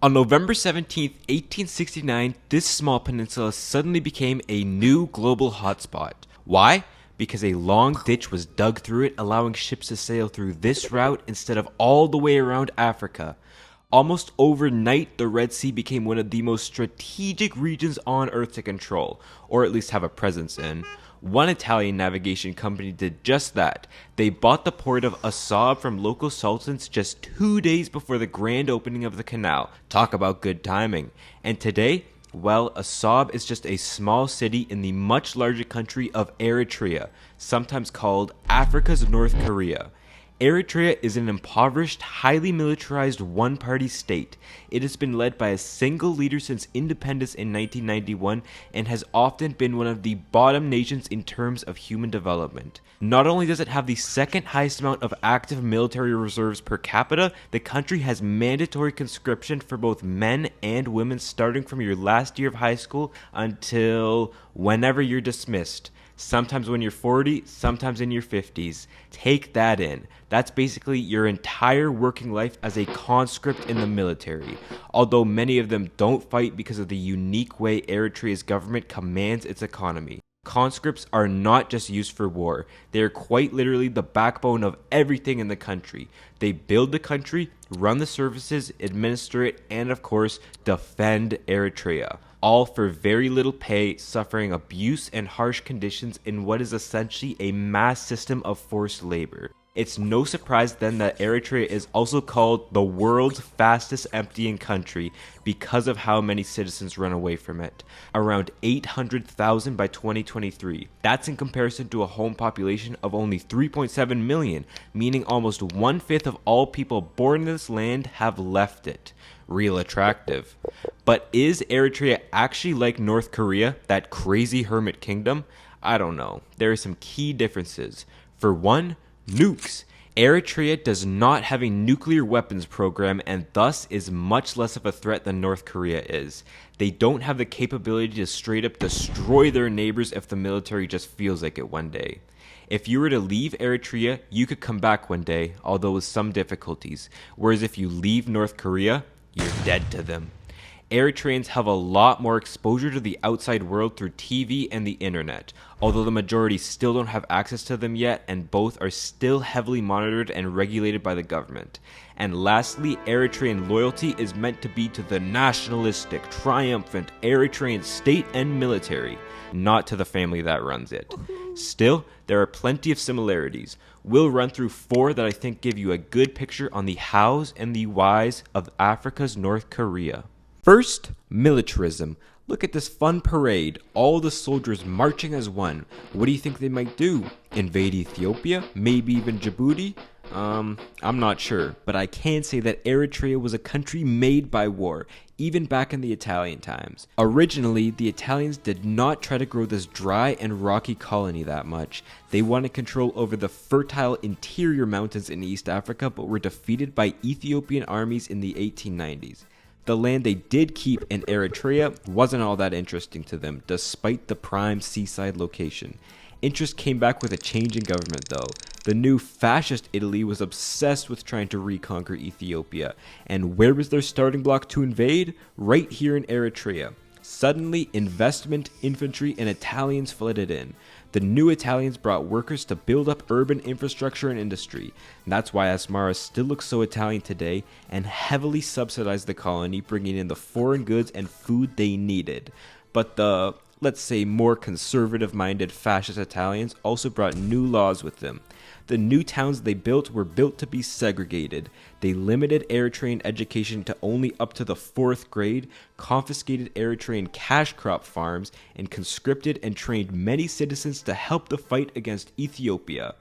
On November 17th, 1869, this small peninsula suddenly became a new global hotspot. Why? Because a long ditch was dug through it, allowing ships to sail through this route instead of all the way around Africa. Almost overnight, the Red Sea became one of the most strategic regions on Earth to control, or at least have a presence in. One Italian navigation company did just that. They bought the port of Assab from local sultans just 2 days before the grand opening of the canal. Talk about good timing. And today, well, Assab is just a small city in the much larger country of Eritrea, sometimes called Africa's North Korea. Eritrea is an impoverished, highly militarized one-party state. It has been led by a single leader since independence in 1991 and has often been one of the bottom nations in terms of human development. Not only does it have the second highest amount of active military reserves per capita, the country has mandatory conscription for both men and women starting from your last year of high school until whenever you're dismissed. Sometimes when you're 40, sometimes in your 50s. Take that in. That's basically your entire working life as a conscript in the military. Although many of them don't fight because of the unique way Eritrea's government commands its economy. Conscripts are not just used for war. They are quite literally the backbone of everything in the country. They build the country, run the services, administer it, and of course, defend Eritrea. All for very little pay, suffering abuse and harsh conditions in what is essentially a mass system of forced labor. It's no surprise then that Eritrea is also called the world's fastest emptying country because of how many citizens run away from it. Around 800,000 by 2023. That's in comparison to a home population of only 3.7 million, meaning almost 1/5 of all people born in this land have left it. Real attractive. But is Eritrea actually like North Korea, that crazy hermit kingdom? I don't know. There are some key differences. For one, nukes. Eritrea does not have a nuclear weapons program and thus is much less of a threat than North Korea is. They don't have the capability to straight up destroy their neighbors if the military just feels like it one day. If you were to leave Eritrea, you could come back one day, although with some difficulties. Whereas if you leave North Korea, you're dead to them. Eritreans have a lot more exposure to the outside world through TV and the internet, although the majority still don't have access to them yet, and both are still heavily monitored and regulated by the government. And lastly, Eritrean loyalty is meant to be to the nationalistic, triumphant Eritrean state and military, not to the family that runs it. Still, there are plenty of similarities. We'll run through 4 that I think give you a good picture on the hows and the whys of Africa's North Korea. First, militarism. Look at this fun parade, all the soldiers marching as one. What do you think they might do? Invade Ethiopia? Maybe even Djibouti? I'm not sure, but I can say that Eritrea was a country made by war, even back in the Italian times. Originally, the Italians did not try to grow this dry and rocky colony that much. They wanted control over the fertile interior mountains in East Africa, but were defeated by Ethiopian armies in the 1890s. The land they did keep in Eritrea wasn't all that interesting to them, despite the prime seaside location. Interest came back with a change in government though. The new fascist Italy was obsessed with trying to reconquer Ethiopia. And where was their starting block to invade? Right here in Eritrea. Suddenly, investment, infantry, and Italians flooded in. The new Italians brought workers to build up urban infrastructure and industry. And that's why Asmara still looks so Italian today and heavily subsidized the colony, bringing in the foreign goods and food they needed. But the, let's say, more conservative-minded fascist Italians also brought new laws with them. The new towns they built were built to be segregated. They limited Eritrean education to only up to the 4th grade, confiscated Eritrean cash crop farms, and conscripted and trained many citizens to help the fight against Ethiopia.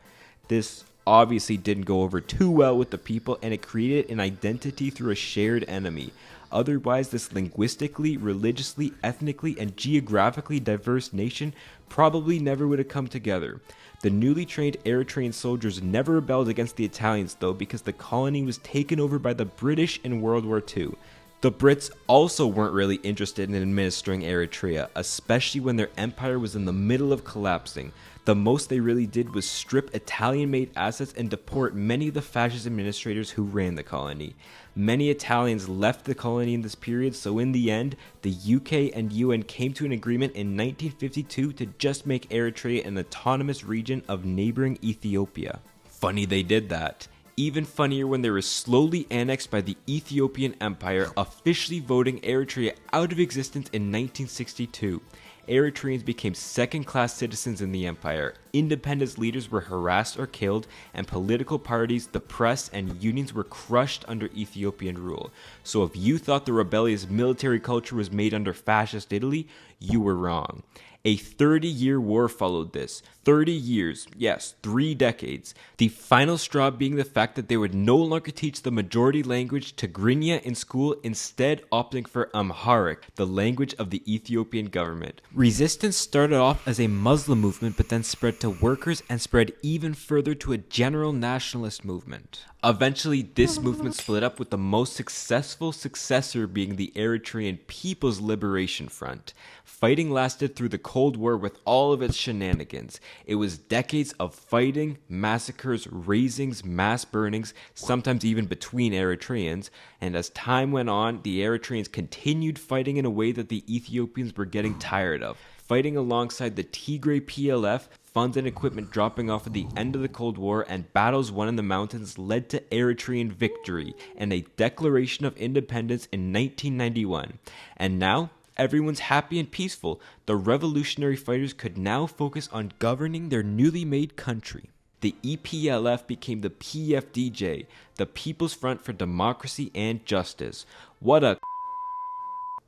This obviously didn't go over too well with the people, and it created an identity through a shared enemy. Otherwise, this linguistically, religiously, ethnically, and geographically diverse nation probably never would have come together. The newly trained Eritrean soldiers never rebelled against the Italians though, because the colony was taken over by the British in World War II. The Brits also weren't really interested in administering Eritrea, especially when their empire was in the middle of collapsing. The The most they really did was strip Italian-made assets and deport many of the fascist administrators who ran the colony. Many Italians left the colony in this period, so in the end, the UK and UN came to an agreement in 1952 to just make Eritrea an autonomous region of neighboring Ethiopia. Funny they did that. Even funnier when they were slowly annexed by the Ethiopian Empire, officially voting Eritrea out of existence in 1962. Eritreans became second-class citizens in the empire. Independence leaders were harassed or killed, and political parties, the press, and unions were crushed under Ethiopian rule. So if you thought the rebellious military culture was made under fascist Italy, you were wrong. A 30-year war followed this. 30 years, yes, 3 decades. The final straw being the fact that they would no longer teach the majority language Tigrinya in school, instead opting for Amharic, the language of the Ethiopian government. Resistance started off as a Muslim movement, but then spread to workers and spread even further to a general nationalist movement. Eventually, this movement split up, with the most successful successor being the Eritrean People's Liberation Front. Fighting lasted through the Cold War with all of its shenanigans. It was decades of fighting, massacres, razings, mass burnings, sometimes even between Eritreans, and as time went on, the Eritreans continued fighting in a way that the Ethiopians were getting tired of. Fighting alongside the Tigray PLF, funds and equipment dropping off at the end of the Cold War, and battles won in the mountains led to Eritrean victory and a declaration of independence in 1991. And now, everyone's happy and peaceful. The revolutionary fighters could now focus on governing their newly made country. The EPLF became the PFDJ, the People's Front for Democracy and Justice. What a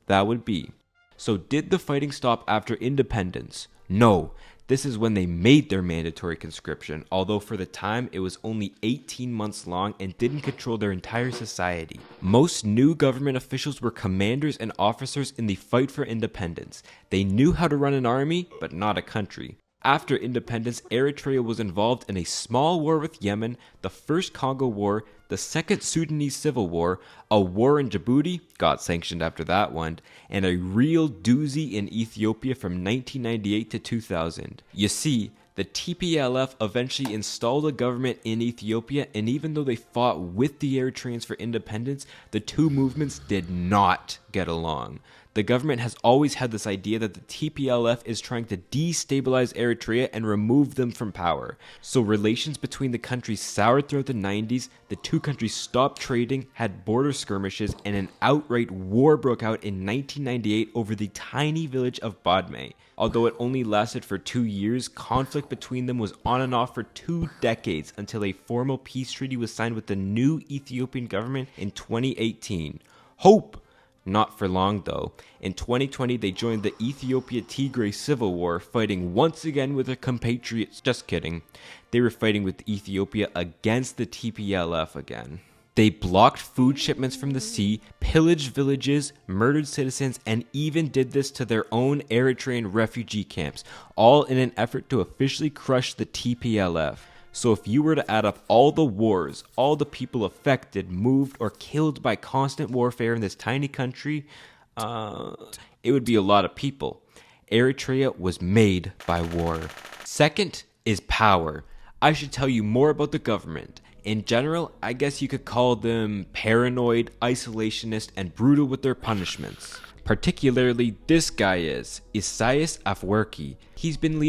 that would be. So did the fighting stop after independence? No. This is when they made their mandatory conscription, although for the time it was only 18 months long and didn't control their entire society. Most new government officials were commanders and officers in the fight for independence. They knew how to run an army, but not a country. After independence, Eritrea was involved in a small war with Yemen, the First Congo War, the Second Sudanese Civil War, a war in Djibouti, got sanctioned after that one, and a real doozy in Ethiopia from 1998 to 2000. You see, the TPLF eventually installed a government in Ethiopia, and even though they fought with the Eritreans for independence, the two movements did not get along. The government has always had this idea that the TPLF is trying to destabilize Eritrea and remove them from power. So relations between the countries soured throughout the 90s, the two countries stopped trading, had border skirmishes, and an outright war broke out in 1998 over the tiny village of Badme. Although it only lasted for 2 years, conflict between them was on and off for 2 decades until a formal peace treaty was signed with the new Ethiopian government in 2018. Hope! Not for long though. In 2020, they joined the Ethiopia-Tigray Civil War, fighting once again with their compatriots. Just kidding. They were fighting with Ethiopia against the TPLF again. They blocked food shipments from the sea, pillaged villages, murdered citizens, and even did this to their own Eritrean refugee camps, all in an effort to officially crush the TPLF. So if you were to add up all the wars, all the people affected, moved, or killed by constant warfare in this tiny country, it would be a lot of people. Eritrea was made by war. Second is power. I should tell you more about the government. In general, I guess you could call them paranoid, isolationist, and brutal with their punishments. Particularly this guy is Isaias Afwerki. He's been at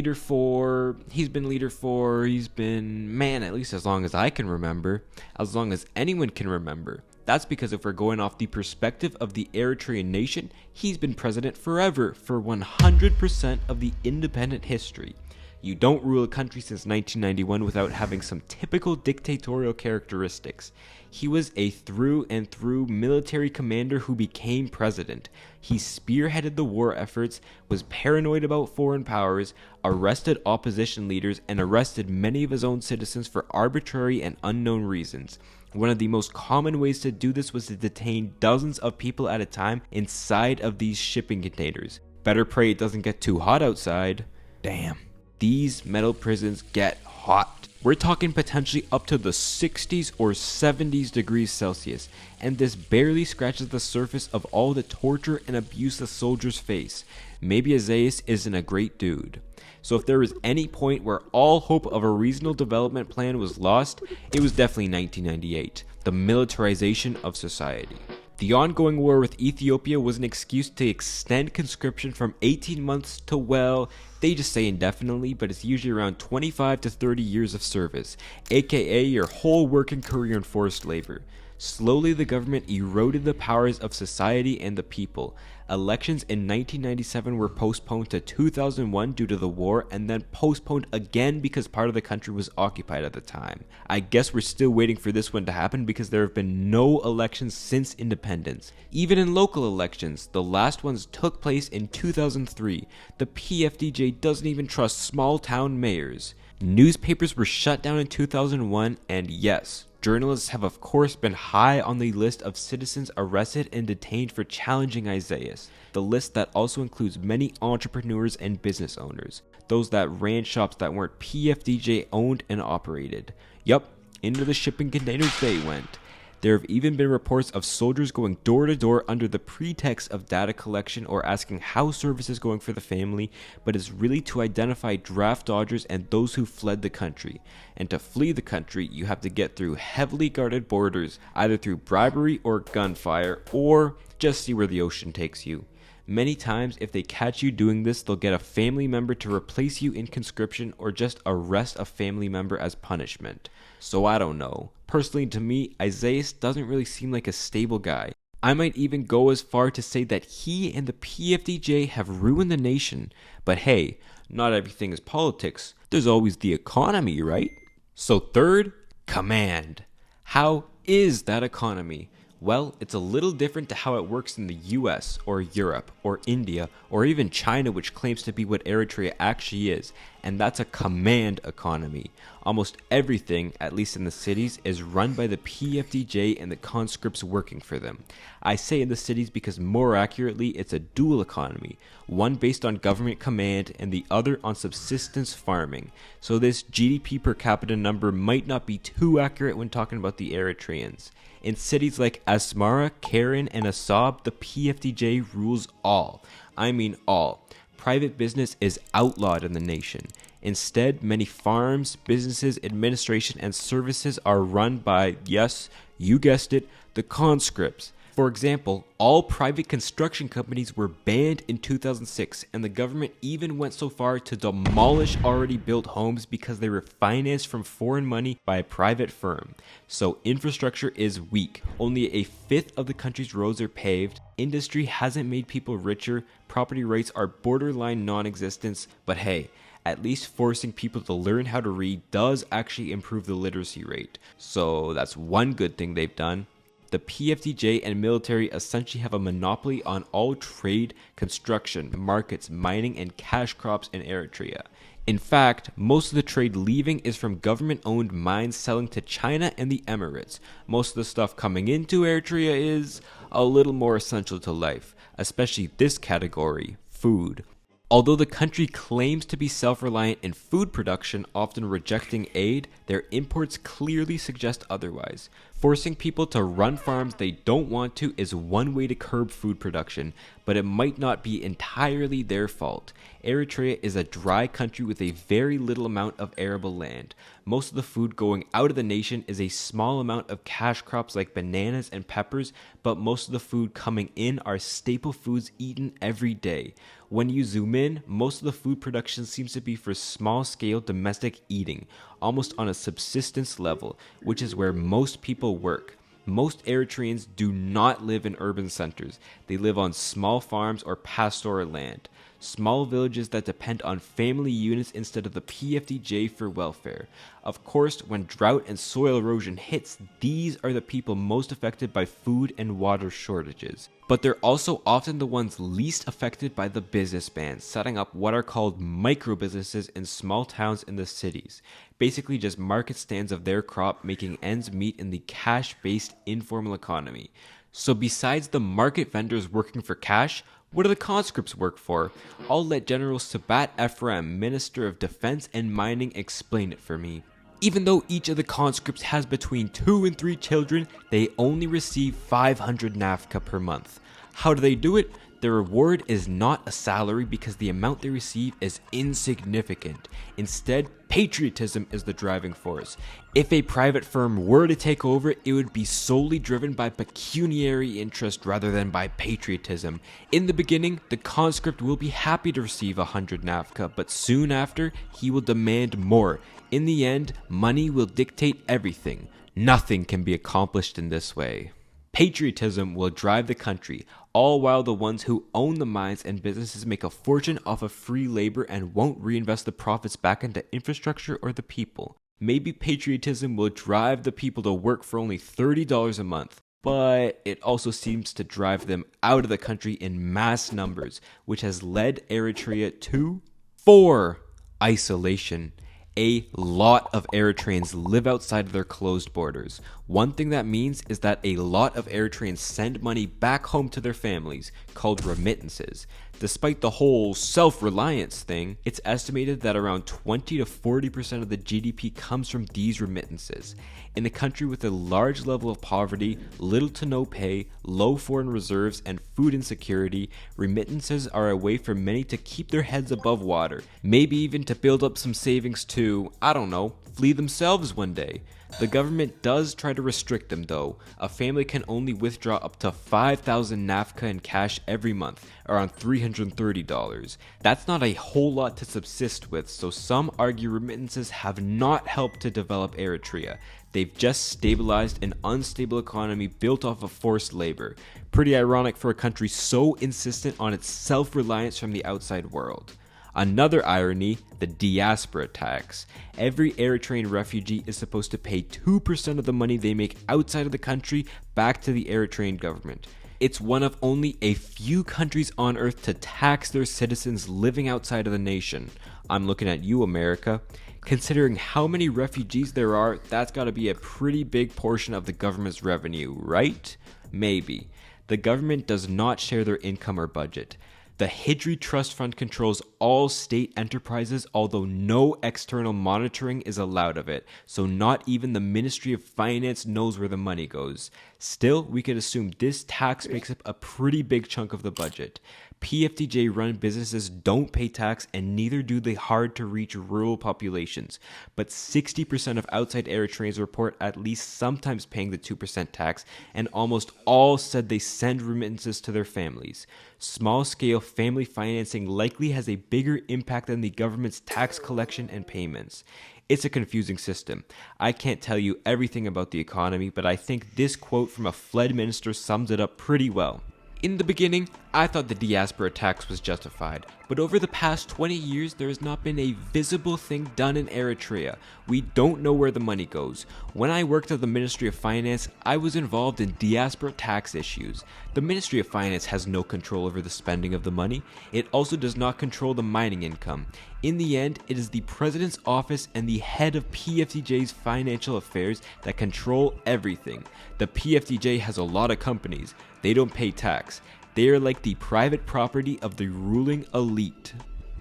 least as long as I can remember, as long as anyone can remember. That's because if we're going off the perspective of the Eritrean nation, he's been president forever for 100% of the independent history. You don't rule a country since 1991 without having some typical dictatorial characteristics. He was a through and through military commander who became president. He spearheaded the war efforts, was paranoid about foreign powers, arrested opposition leaders, and arrested many of his own citizens for arbitrary and unknown reasons. One of the most common ways to do this was to detain dozens of people at a time inside of these shipping containers. Better pray it doesn't get too hot outside. Damn. These metal prisons get hot. We're talking potentially up to the 60s or 70s degrees Celsius, and this barely scratches the surface of all the torture and abuse the soldiers face. Maybe Isaias isn't a great dude. So if there was any point where all hope of a regional development plan was lost, it was definitely 1998, the militarization of society. The ongoing war with Ethiopia was an excuse to extend conscription from 18 months to, well, they just say indefinitely, but it's usually around 25 to 30 years of service, aka your whole working career in forced labor. Slowly, the government eroded the powers of society and the people. Elections in 1997 were postponed to 2001 due to the war, and then postponed again because part of the country was occupied at the time. I guess we're still waiting for this one to happen because there have been no elections since independence. Even in local elections, the last ones took place in 2003. The PFDJ doesn't even trust small town mayors. Newspapers were shut down in 2001, and yes, journalists have of course been high on the list of citizens arrested and detained for challenging Isaias, the list that also includes many entrepreneurs and business owners, those that ran shops that weren't PFDJ owned and operated. Yup, into the shipping containers they went. There have even been reports of soldiers going door to door under the pretext of data collection or asking how service is going for the family, but it's really to identify draft dodgers and those who fled the country. And to flee the country, you have to get through heavily guarded borders, either through bribery or gunfire, or just see where the ocean takes you. Many times, if they catch you doing this, they'll get a family member to replace you in conscription or just arrest a family member as punishment. So I don't know. Personally, to me, Isaias doesn't really seem like a stable guy. I might even go as far to say that he and the PFDJ have ruined the nation. But hey, not everything is politics. There's always the economy, right? So third, command. How is that economy? Well, it's a little different to how it works in the US or Europe or India or even China, which claims to be what Eritrea actually is, and that's a command economy. Almost everything, at least in the cities, is run by the PFDJ and the conscripts working for them. I say in the cities because more accurately it's a dual economy, one based on government command and the other on subsistence farming. So this GDP per capita number might not be too accurate when talking about the Eritreans. In cities like Asmara, Karen, and Assab, the PFDJ rules all. I mean all. Private business is outlawed in the nation. Instead, many farms, businesses, administration, and services are run by, yes, you guessed it, the conscripts. For example, all private construction companies were banned in 2006, and the government even went so far to demolish already built homes because they were financed from foreign money by a private firm. So infrastructure is weak. Only a fifth of the country's roads are paved. Industry hasn't made people richer. Property rights are borderline non-existent. But hey, at least forcing people to learn how to read does actually improve the literacy rate. So that's one good thing they've done. The PFDJ and military essentially have a monopoly on all trade, construction, markets, mining, and cash crops in Eritrea. In fact, most of the trade leaving is from government-owned mines selling to China and the Emirates. Most of the stuff coming into Eritrea is a little more essential to life, especially this category, food. Although the country claims to be self-reliant in food production, often rejecting aid, their imports clearly suggest otherwise. Forcing people to run farms they don't want to is one way to curb food production, but it might not be entirely their fault. Eritrea is a dry country with a very little amount of arable land. Most of the food going out of the nation is a small amount of cash crops like bananas and peppers, but most of the food coming in are staple foods eaten every day. When you zoom in, most of the food production seems to be for small-scale domestic eating, almost on a subsistence level, which is where most people work. Most Eritreans do not live in urban centers. They live on small farms or pastoral land, small villages that depend on family units instead of the PFDJ for welfare. Of course, when drought and soil erosion hits, these are the people most affected by food and water shortages. But they're also often the ones least affected by the business ban, setting up what are called micro businesses in small towns in the cities. Basically just market stands of their crop, making ends meet in the cash-based informal economy. So besides the market vendors working for cash, what do the conscripts work for? I'll let General Sabat Ephraim, Minister of Defense and Mining, explain it for me. Even though each of the conscripts has between 2 and 3 children, they only receive 500 nafka per month. How do they do it? the reward is not a salary because the amount they receive is insignificant. Instead, patriotism is the driving force. If a private firm were to take over, it would be solely driven by pecuniary interest rather than by patriotism. In the beginning, the conscript will be happy to receive 100 nafka, but soon after, he will demand more. In the end, money will dictate everything. Nothing can be accomplished in this way. Patriotism will drive the country, all while the ones who own the mines and businesses make a fortune off of free labor and won't reinvest the profits back into infrastructure or the people. Maybe patriotism will drive the people to work for only $30 a month, but it also seems to drive them out of the country in mass numbers, which has led Eritrea to 4. Isolation. A lot of Eritreans live outside of their closed borders. One thing that means is that a lot of Eritreans send money back home to their families, called remittances. Despite the whole self-reliance thing, it's estimated that around 20 to 40% of the GDP comes from these remittances. In a country with a large level of poverty, little to no pay, low foreign reserves, and food insecurity, remittances are a way for many to keep their heads above water, maybe even to build up some savings to, I don't know, flee themselves one day. The government does try to restrict them though. A family can only withdraw up to 5,000 nafka in cash every month, around $330. That's not a whole lot to subsist with, so some argue remittances have not helped to develop Eritrea. They've just stabilized an unstable economy built off of forced labor. Pretty ironic for a country so insistent on its self-reliance from the outside world. Another irony, the diaspora tax. Every Eritrean refugee is supposed to pay 2% of the money they make outside of the country back to the Eritrean government. It's one of only a few countries on earth to tax their citizens living outside of the nation. I'm looking at you, America. Considering how many refugees there are, that's gotta be a pretty big portion of the government's revenue, right? Maybe. The government does not share their income or budget. The Hidri Trust Fund controls all state enterprises, although no external monitoring is allowed of it, so not even the Ministry of Finance knows where the money goes. Still, we could assume this tax makes up a pretty big chunk of the budget. PFDJ-run businesses don't pay tax, and neither do the hard-to-reach rural populations. But 60% of outside Eritreans report at least sometimes paying the 2% tax, and almost all said they send remittances to their families. Small-scale family financing likely has a bigger impact than the government's tax collection and payments. It's a confusing system. I can't tell you everything about the economy, but I think this quote from a fled minister sums it up pretty well. In the beginning, I thought the diaspora tax was justified, but over the past 20 years, there has not been a visible thing done in Eritrea. We don't know where the money goes. When I worked at the Ministry of Finance, I was involved in diaspora tax issues. The Ministry of Finance has no control over the spending of the money. It also does not control the mining income. In the end, it is the President's office and the head of PFDJ's financial affairs that control everything. The PFDJ has a lot of companies. They don't pay tax. They are like the private property of the ruling elite.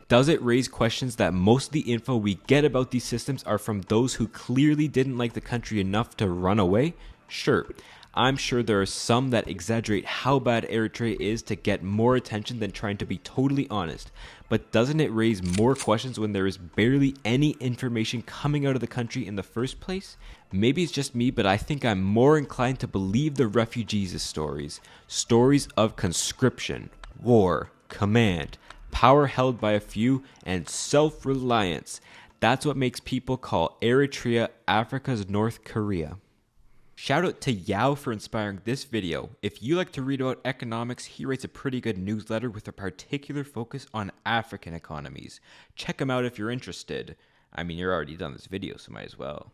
Does it raise questions that most of the info we get about these systems are from those who clearly didn't like the country enough to run away? Sure. I'm sure there are some that exaggerate how bad Eritrea is to get more attention than trying to be totally honest. But doesn't it raise more questions when there is barely any information coming out of the country in the first place? Maybe it's just me, but I think I'm more inclined to believe the refugees' stories. Stories of conscription, war, command, power held by a few, and self-reliance. That's what makes people call Eritrea Africa's North Korea. Shout out to Yao for inspiring this video. If you like to read about economics, he writes a pretty good newsletter with a particular focus on African economies. Check him out if you're interested. I mean, you're already done this video, so might as well.